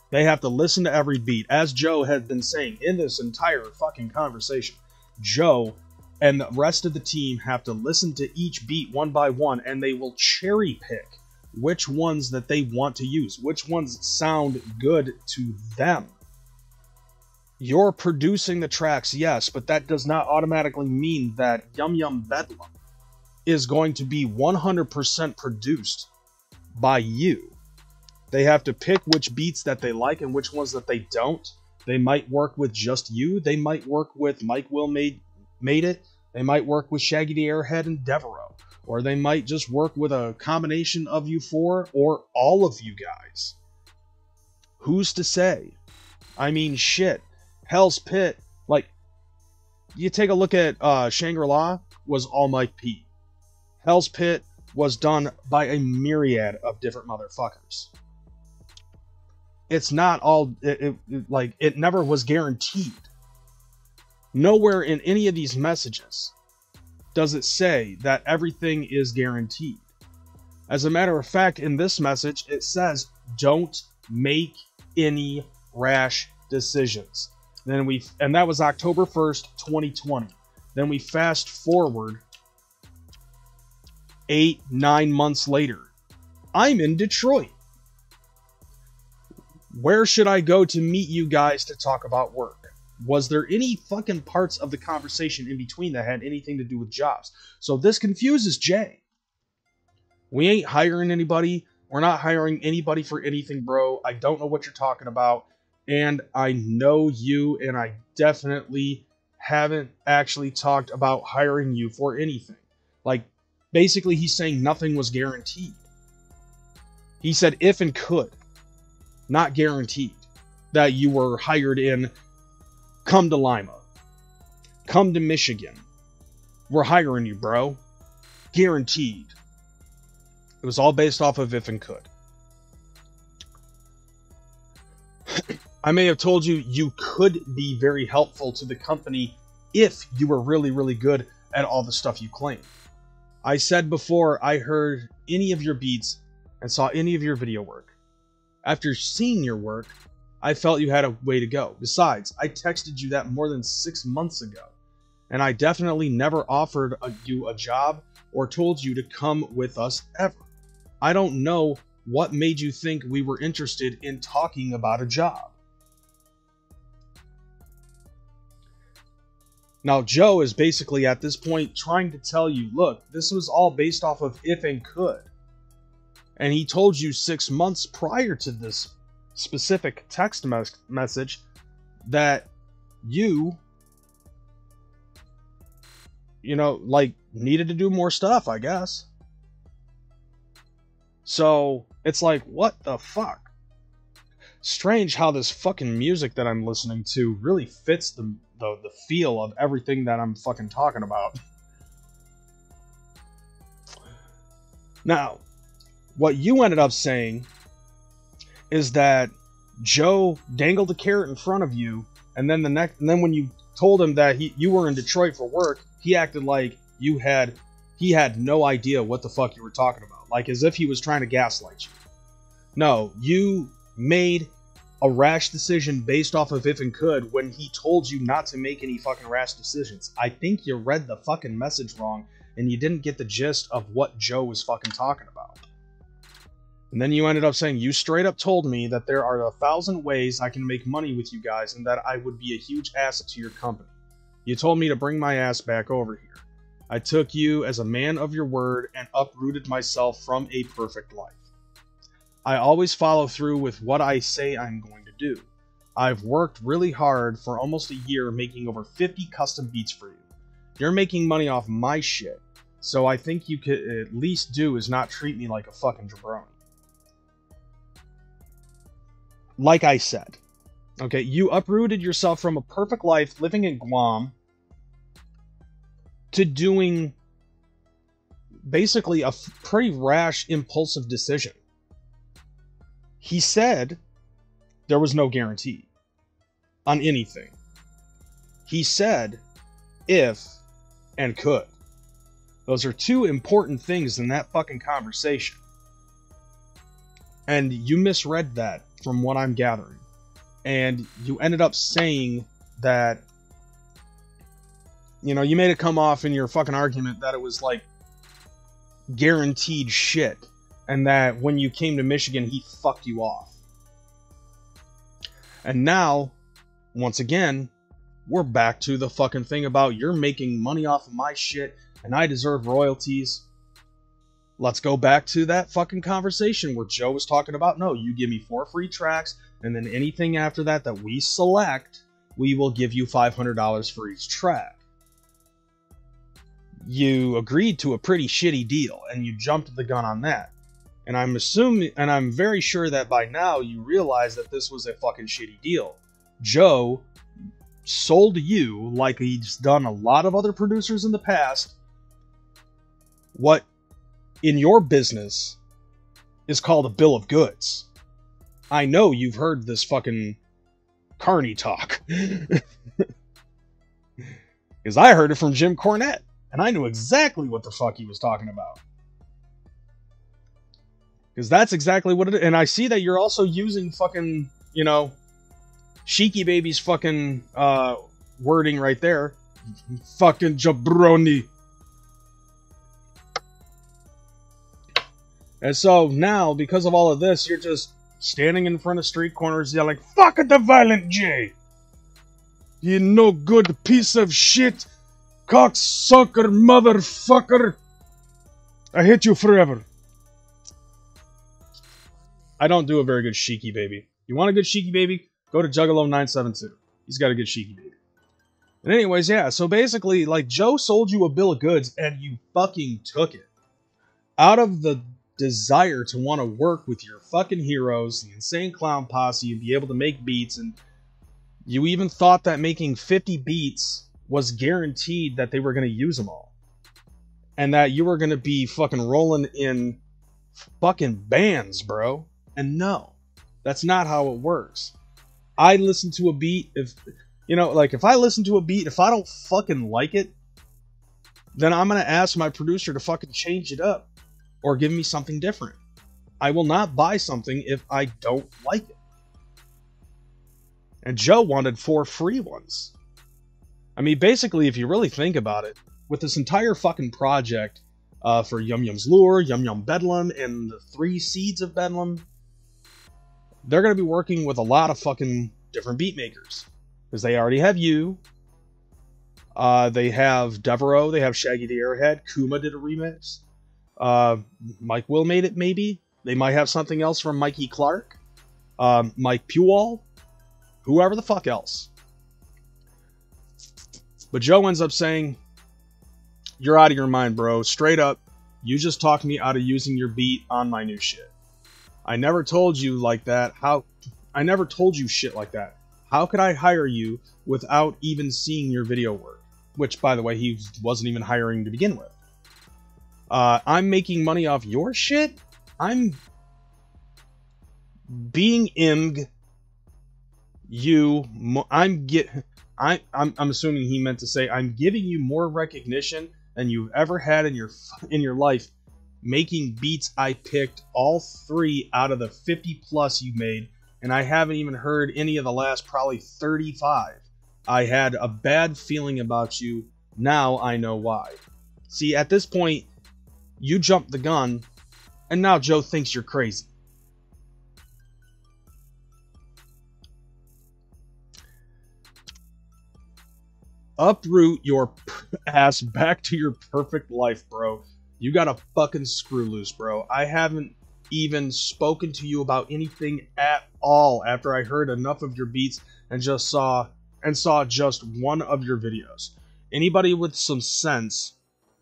They have to listen to every beat. As Joe had been saying in this entire fucking conversation, Joe and the rest of the team have to listen to each beat one by one, and they will cherry pick which ones that they want to use, which ones sound good to them. You're producing the tracks, yes, but that does not automatically mean that Yum Yum Bedlam is going to be 100% produced by you. They have to pick which beats that they like and which ones that they don't. They might work with just you. They might work with Mike Will made it. They might work with Shaggy the Airhead and Devereaux. Or they might just work with a combination of you 4 or all of you guys. Who's to say? I mean, shit. Hell's Pit, like, you take a look at Shangri-La, was all Mike P. Hell's Pit was done by a myriad of different motherfuckers. It's not all, it never was guaranteed. Nowhere in any of these messages does it say that everything is guaranteed. As a matter of fact, in this message, it says, don't make any rash decisions. And that was October 1st, 2020. Then we fast forward 8-9 months later. I'm in Detroit. Where should I go to meet you guys to talk about work? Was there any fucking parts of the conversation in between that had anything to do with jobs? So this confuses Jay. We ain't hiring anybody. We're not hiring anybody for anything, bro. I don't know what you're talking about. And I know you, and I definitely haven't actually talked about hiring you for anything. Like, basically he's saying nothing was guaranteed. He said if and could, not guaranteed, that you were hired in, come to Lima, come to Michigan. We're hiring you, bro. Guaranteed. It was all based off of if and could. I may have told you you could be very helpful to the company if you were really, really good at all the stuff you claim. I said before I heard any of your beats and saw any of your video work. After seeing your work, I felt you had a way to go. Besides, I texted you that more than 6 months ago, and I definitely never offered you a job or told you to come with us ever. I don't know what made you think we were interested in talking about a job. Now, Joe is basically at this point trying to tell you, look, this was all based off of if and could. And he told you 6 months prior to this specific text message that you know, like, needed to do more stuff, I guess. So, it's like, what the fuck? Strange how this fucking music that I'm listening to really fits the feel of everything that I'm fucking talking about. Now, what you ended up saying is that Joe dangled a carrot in front of you, and then when you told him that you were in Detroit for work, he acted like he had no idea what the fuck you were talking about, like as if he was trying to gaslight you. No, you made a rash decision based off of if and could when he told you not to make any fucking rash decisions. I think you read the fucking message wrong and you didn't get the gist of what Joe was fucking talking about. And then you ended up saying, you straight up told me that there are 1,000 ways I can make money with you guys and that I would be a huge asset to your company. You told me to bring my ass back over here. I took you as a man of your word and uprooted myself from a perfect life. I always follow through with what I say I'm going to do. I've worked really hard for almost a year making over 50 custom beats for you. You're making money off my shit, so I think you could at least do is not treat me like a fucking jabroni. Like I said, okay, you uprooted yourself from a perfect life living in Guam to doing basically a pretty rash, impulsive decision. He said there was no guarantee on anything. He said if and could. Those are two important things in that fucking conversation. And you misread that from what I'm gathering. And you ended up saying that, you know, you made it come off in your fucking argument that it was like guaranteed shit. And that when you came to Michigan, he fucked you off. And now, once again, we're back to the fucking thing about you're making money off of my shit and I deserve royalties. Let's go back to that fucking conversation where Joe was talking about, no, you give me 4 free tracks, and then anything after that that we select, we will give you $500 for each track. You agreed to a pretty shitty deal, and you jumped the gun on that. And I'm assuming, and I'm very sure that by now you realize that this was a fucking shitty deal. Joe sold you, like he's done a lot of other producers in the past, what in your business is called a bill of goods. I know you've heard this fucking carny talk. Because I heard it from Jim Cornette, and I knew exactly what the fuck he was talking about. Because that's exactly what it is. And I see that you're also using fucking, you know, Sheiky Baby's fucking wording right there. Fucking jabroni. And so now, because of all of this, you're just standing in front of street corners yelling, fuck the Violent J! You no good piece of shit! Cocksucker motherfucker! I hate you forever. I don't do a very good Sheiky Baby. You want a good Sheiky Baby? Go to Juggalo 972. He's got a good Sheiky Baby. And anyways, yeah, so basically, like, Joe sold you a bill of goods, and you fucking took it. Out of the desire to want to work with your fucking heroes, the Insane Clown Posse, and be able to make beats, and you even thought that making 50 beats was guaranteed that they were going to use them all. And that you were going to be fucking rolling in fucking bands, bro. And no, that's not how it works. I listen to a beat, if I listen to a beat, if I don't fucking like it, then I'm going to ask my producer to fucking change it up or give me something different. I will not buy something if I don't like it. And Joe wanted 4 free ones. I mean, basically, if you really think about it, with this entire fucking project for Yum Yum's Lure, Yum Yum Bedlam, and the 3 Seeds of Bedlam, they're going to be working with a lot of fucking different beat makers. Because they already have you. They have Devereaux, they have Shaggy the Airhead, Kuma did a remix. Mike Will made it, maybe. They might have something else from Mikey Clark. Mike Pewall. Whoever the fuck else. But Joe ends up saying, you're out of your mind, bro. Straight up, you just talked me out of using your beat on my new shit. I never told you like that. I never told you shit like that. How could I hire you without even seeing your video work? Which, by the way, he wasn't even hiring to begin with. I'm making money off your shit? I'm being img you. I'm assuming he meant to say I'm giving you more recognition than you've ever had in your life, making beats I picked all 3 out of the 50 plus you made, and I haven't even heard any of the last probably 35. I had a bad feeling about you. Now I know why. See, at this point, you jumped the gun, and now Joe thinks you're crazy. Uproot your ass back to your perfect life, bro. You got a fucking screw loose, bro. I haven't even spoken to you about anything at all after I heard enough of your beats and saw just one of your videos. Anybody with some sense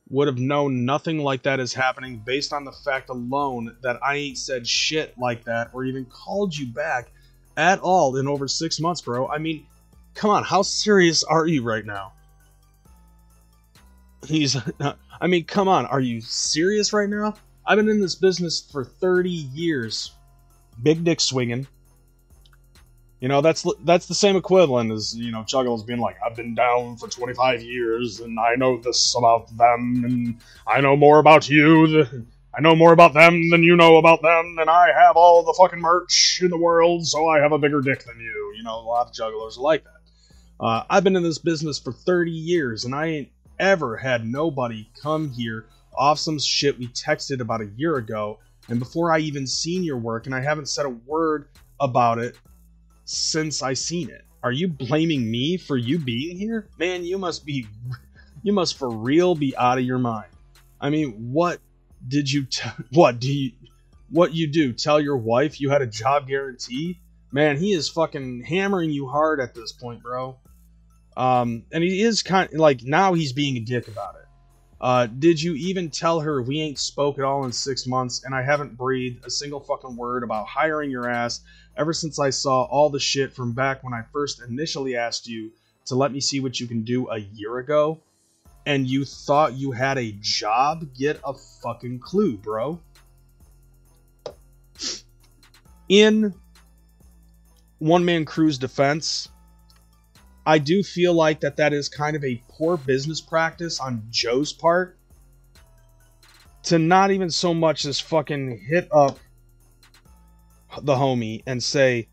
would have known nothing like that is happening based on the fact alone that I ain't said shit like that or even called you back at all in over 6 months, bro. I mean, come on, how serious are you right now? I mean, come on, are you serious right now? I've been in this business for 30 years. Big dick swinging. You know, that's the same equivalent as, Juggalo's being like, I've been down for 25 years, and I know this about them, and I know more about you. I know more about them than you know about them, and I have all the fucking merch in the world, so I have a bigger dick than you. You know, a lot of jugglers are like that. I've been in this business for 30 years, and I ain't ever had nobody come here off some shit we texted about a year ago, and before I even seen your work, and I haven't said a word about it since I seen it. Are you blaming me for you being here? Man, you must for real be out of your mind. I mean, what you do? Tell your wife you had a job guarantee? Man, he is fucking hammering you hard at this point, bro. And he is kind of like, now he's being a dick about it. Did you even tell her we ain't spoke at all in 6 months and I haven't breathed a single fucking word about hiring your ass ever since I saw all the shit from back when I first initially asked you to let me see what you can do a year ago? And you thought you had a job? Get a fucking clue, bro. In One Man Crew's defense, I do feel like that is kind of a poor business practice on Joe's part to not even so much as fucking hit up the homie and say,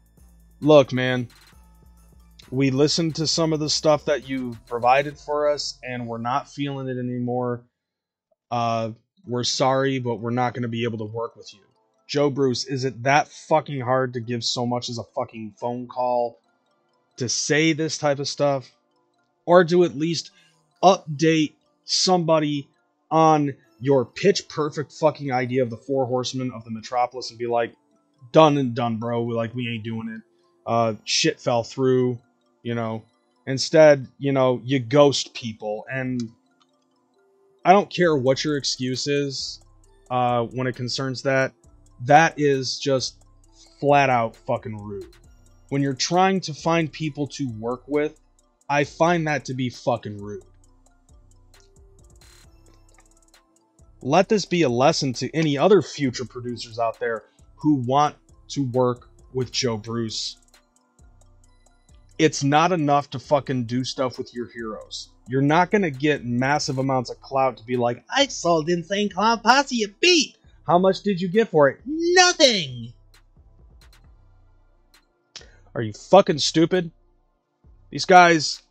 look, man, we listened to some of the stuff that you provided for us and we're not feeling it anymore. We're sorry, but we're not going to be able to work with you. Joe Bruce, is it that fucking hard to give so much as a fucking phone call to say this type of stuff? Or to at least update somebody on your pitch perfect fucking idea of the 4 horsemen of the metropolis and be like, done and done, bro. Like, we ain't doing it. Shit fell through, and Instead, you know, you ghost people. And I don't care what your excuse is when it concerns that. That is just flat out fucking rude. When you're trying to find people to work with, I find that to be fucking rude. Let this be a lesson to any other future producers out there who want to work with Joe Bruce. It's not enough to fucking do stuff with your heroes. You're not going to get massive amounts of clout to be like, I sold Insane Clown Posse a beat. How much did you get for it? Nothing. Are you fucking stupid? These guys,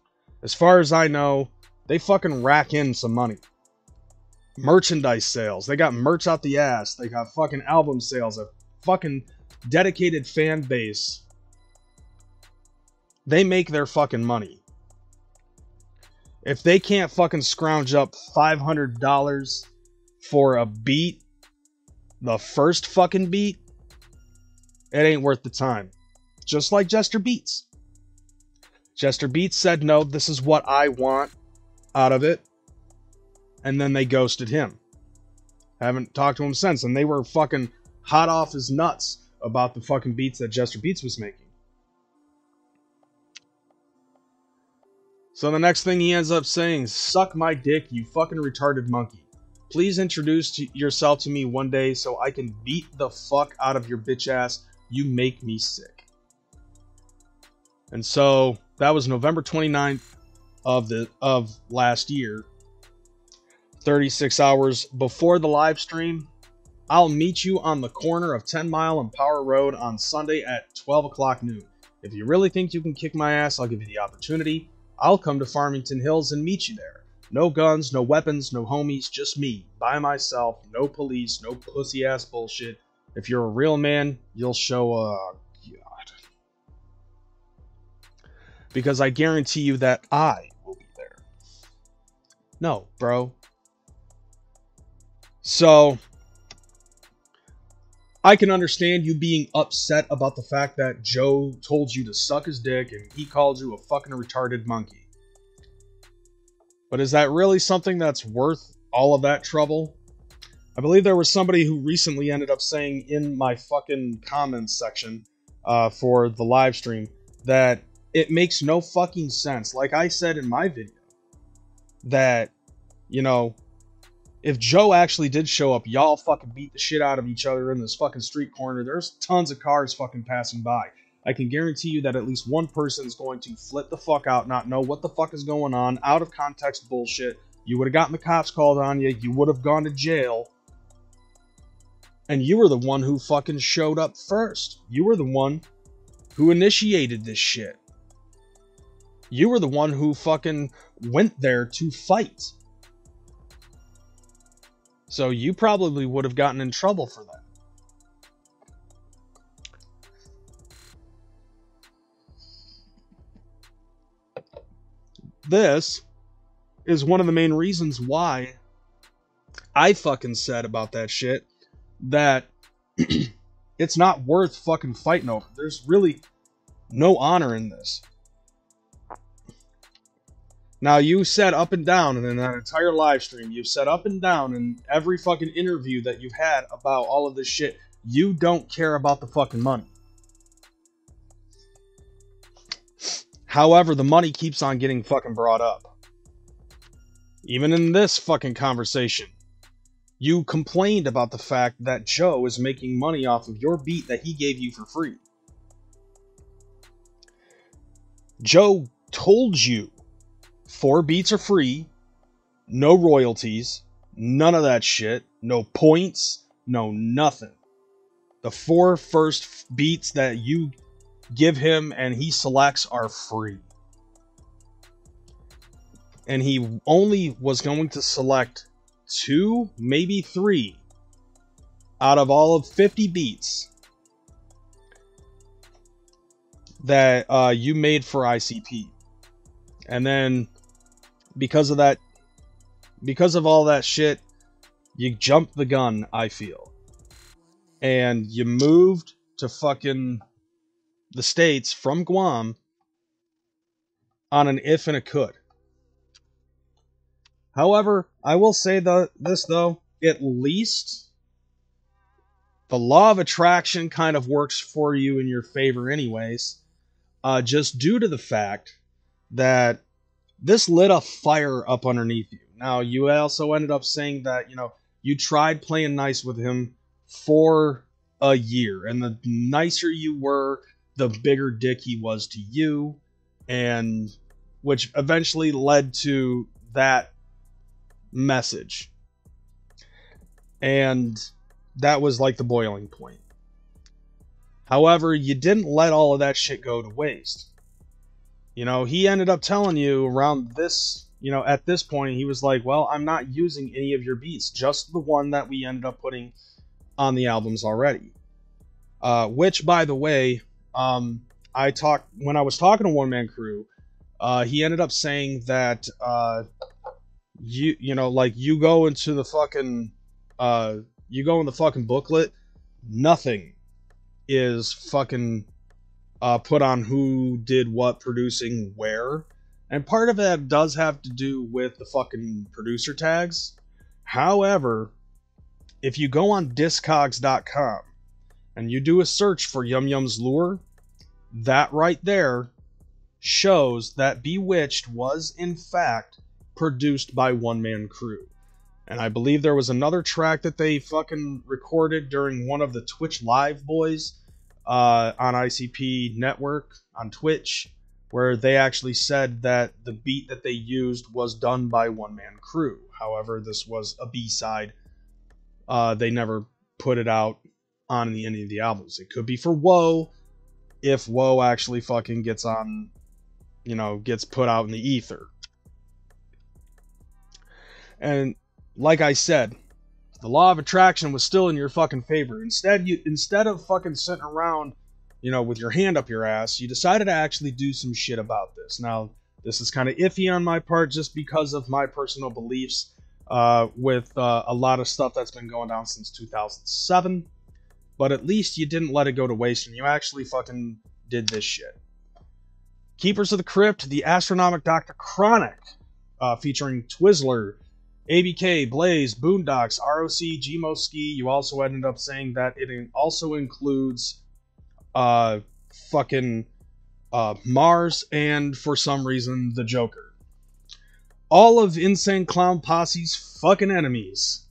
as far as I know, they fucking rack in some money. Merchandise sales. They got merch out the ass. They got fucking album sales. A fucking dedicated fan base. They make their fucking money. If they can't fucking scrounge up $500 for a beat, the first fucking beat, it ain't worth the time. Just like Jester Beats. Jester Beats said, no, this is what I want out of it. And then they ghosted him. Haven't talked to him since. And they were fucking hot off his nuts about the fucking beats that Jester Beats was making. So the next thing he ends up saying is, suck my dick, you fucking retarded monkey. Please introduce yourself to me one day so I can beat the fuck out of your bitch ass. You make me sick. And so that was November 29th of last year. 36 hours before the live stream. I'll meet you on the corner of 10 Mile and Power Road on Sunday at 12 o'clock noon. If you really think you can kick my ass, I'll give you the opportunity. I'll come to Farmington Hills and meet you there. No guns, no weapons, no homies, just me, by myself, no police, no pussy ass bullshit. If you're a real man, you'll show God. Because I guarantee you that I will be there. No, bro. So, I can understand you being upset about the fact that Joe told you to suck his dick and he called you a fucking retarded monkey. But is that really something that's worth all of that trouble? I believe there was somebody who recently ended up saying in my fucking comments section for the live stream that it makes no fucking sense. Like I said in my video, that, you know, if Joe actually did show up, y'all fucking beat the shit out of each other in this fucking street corner. There's tons of cars fucking passing by. I can guarantee you that at least one person is going to flip the fuck out, not know what the fuck is going on, out of context bullshit. You would have gotten the cops called on you. You would have gone to jail. And you were the one who fucking showed up first. You were the one who initiated this shit. You were the one who fucking went there to fight. So you probably would have gotten in trouble for that. This is one of the main reasons why I fucking said about that shit that it's not worth fucking fighting over. There's really no honor in this. Now, you said up and down in that entire live stream, you've said up and down in every fucking interview that you've had about all of this shit, you don't care about the fucking money. However, the money keeps on getting fucking brought up. Even in this fucking conversation, you complained about the fact that Joe is making money off of your beat that he gave you for free. Joe told you 4 beats are free, no royalties, none of that shit, no points, no nothing. The 4 first beats that you give him and he selects are free. And he only was going to select 2, maybe 3 out of all of 50 beats that you made for ICP. And then because of that, because of all that shit, you jumped the gun, I feel. And you moved to fucking the States from Guam on an if and a could. However, I will say this though, at least the law of attraction kind of works for you in your favor anyways, just due to the fact that this lit a fire up underneath you. Now, you also ended up saying that, you tried playing nice with him for a year, and the nicer you were, the bigger dick he was to you, and which eventually led to that message. And that was like the boiling point. However, you didn't let all of that shit go to waste. He ended up telling you around this, at this point, he was like, well, I'm not using any of your beats, just the one that we ended up putting on the albums already. Which, by the way, when I was talking to One Man Crew, he ended up saying that, you go into the fucking, you go in the fucking booklet, nothing is fucking put on who did what producing where. And part of that does have to do with the fucking producer tags. However, if you go on Discogs.com and you do a search for Yum Yum's Lure, that right there shows that Bewitched was in fact produced by One Man Crew. And I believe there was another track that they fucking recorded during one of the Twitch Live boys on ICP Network on Twitch, where they actually said that the beat that they used was done by One Man Crew. However, this was a B-side. They never put it out on any of the albums. It could be for Woe, if Woe actually fucking gets on, gets put out in the ether. And like I said, the law of attraction was still in your fucking favor. Instead of fucking sitting around, with your hand up your ass, you decided to actually do some shit about this. Now, this is kind of iffy on my part just because of my personal beliefs with a lot of stuff that's been going down since 2007. But at least you didn't let it go to waste and you actually fucking did this shit. Keepers of the Crypt, the Astronomic Dr. Chronic, featuring Twizzler, ABK, Blaze, Boondocks, ROC, Gmoski. You also ended up saying that it also includes Mars and, for some reason, the Joker. All of Insane Clown Posse's fucking enemies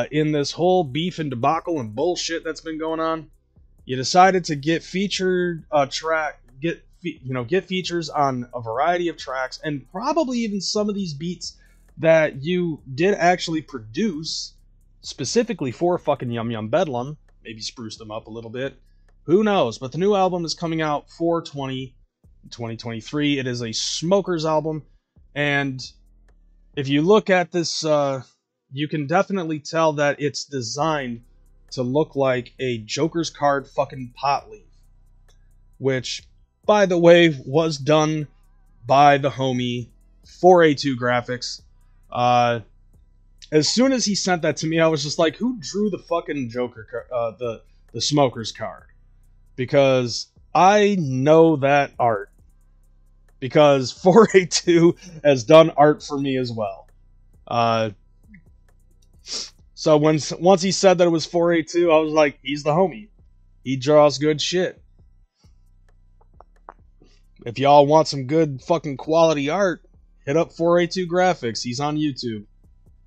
in this whole beef and debacle and bullshit that's been going on. You decided to get featured get features on a variety of tracks, and probably even some of these beats that you did actually produce specifically for fucking Yum Yum Bedlam. Maybe spruce them up a little bit. Who knows? But the new album is coming out 4/20/2023. It is a Smokers album. And if you look at this, you can definitely tell that it's designed to look like a Joker's card fucking pot leaf. Which, by the way, was done by the homie 4A2 Graphics. As soon as he sent that to me, I was just like, who drew the fucking Joker card, the Smokers card? Because I know that art. Because 4A2 has done art for me as well. So once he said that it was 4A2, I was like, he's the homie. He draws good shit. If y'all want some good fucking quality art, hit up 4A2 Graphics. He's on YouTube.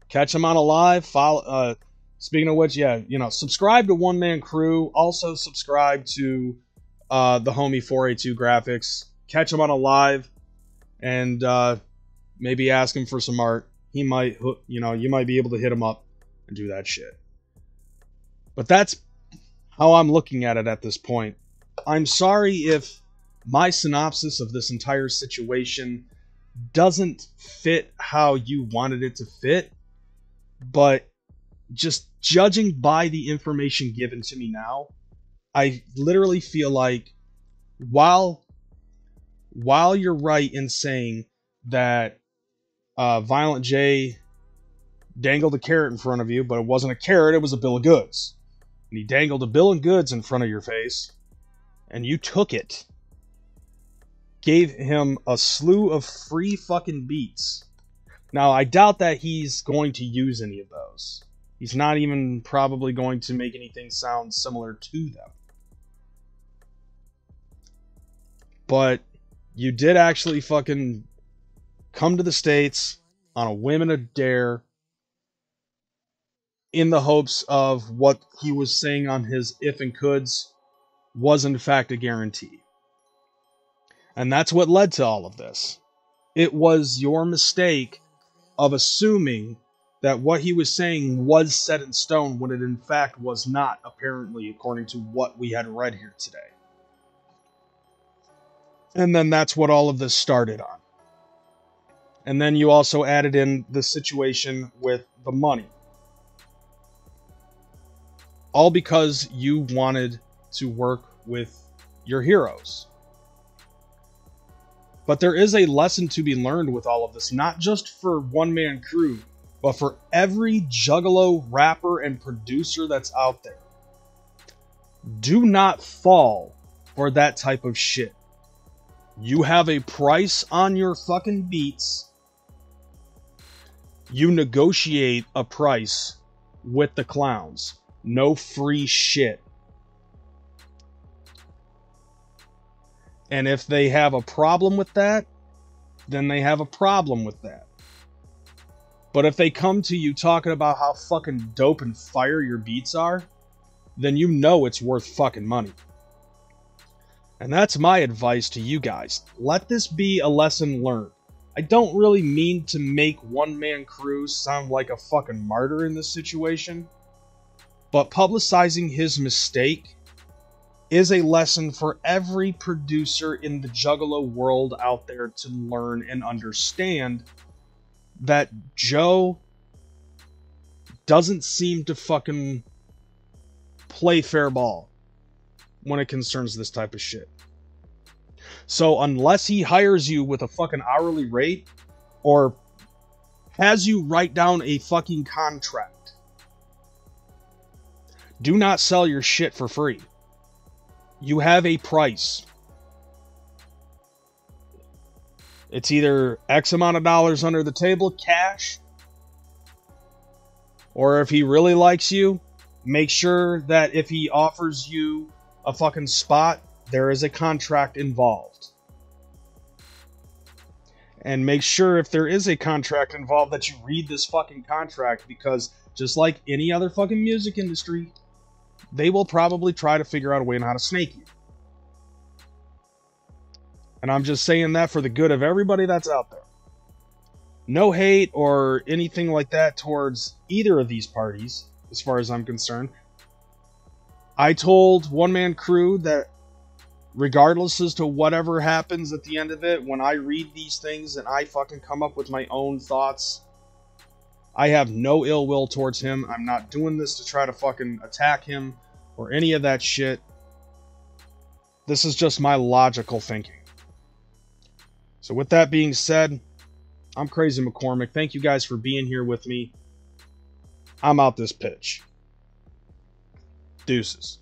Catch him on a live. Follow. Speaking of which, yeah, subscribe to One Man Crew. Also subscribe to the homie 4A2 Graphics. Catch him on a live, and maybe ask him for some art. He might, you might be able to hit him up and do that shit. But that's how I'm looking at it at this point. I'm sorry if my synopsis of this entire situation doesn't fit how you wanted it to fit, but just judging by the information given to me now, I literally feel like while you're right in saying that Violent J dangled a carrot in front of you, but it wasn't a carrot, it was a bill of goods. And he dangled a bill of goods in front of your face, and you took it. gave him a slew of free fucking beats. Now, I doubt that he's going to use any of those. He's not even probably going to make anything sound similar to them. But you did actually fucking come to the States on a whim and a dare in the hopes of what he was saying on his if and coulds was in fact a guarantee. And that's what led to all of this. It was your mistake of assuming that what he was saying was set in stone when it in fact was not, apparently, according to what we had read here today. And then that's what all of this started on. And then you also added in the situation with the money. All because you wanted to work with your heroes. But there is a lesson to be learned with all of this, not just for One Man Crew, but for every Juggalo rapper and producer that's out there. Do not fall for that type of shit. You have a price on your fucking beats. You negotiate a price with the clowns. No free shit. And if they have a problem with that, then they have a problem with that. But if they come to you talking about how fucking dope and fire your beats are, then you know it's worth fucking money. And that's my advice to you guys. Let this be a lesson learned. I don't really mean to make One Man Crew sound like a fucking martyr in this situation, but publicizing his mistake is a lesson for every producer in the Juggalo world out there to learn and understand that Joe doesn't seem to fucking play fair ball when it concerns this type of shit. So unless he hires you with a fucking hourly rate or has you write down a fucking contract, do not sell your shit for free. You have a price. It's either X amount of dollars under the table, cash, or if he really likes you, make sure that if he offers you a fucking spot, there is a contract involved. And make sure if there is a contract involved that you read this fucking contract, because just like any other fucking music industry, they will probably try to figure out a way on how to snake you. And I'm just saying that for the good of everybody that's out there. No hate or anything like that towards either of these parties, as far as I'm concerned. I told One Man Crew that regardless as to whatever happens at the end of it, when I read these things and I fucking come up with my own thoughts, I have no ill will towards him. I'm not doing this to try to fucking attack him or any of that shit. This is just my logical thinking. So with that being said, I'm Kreyz McKormik. Thank you guys for being here with me. I'm out this pitch. Deuces.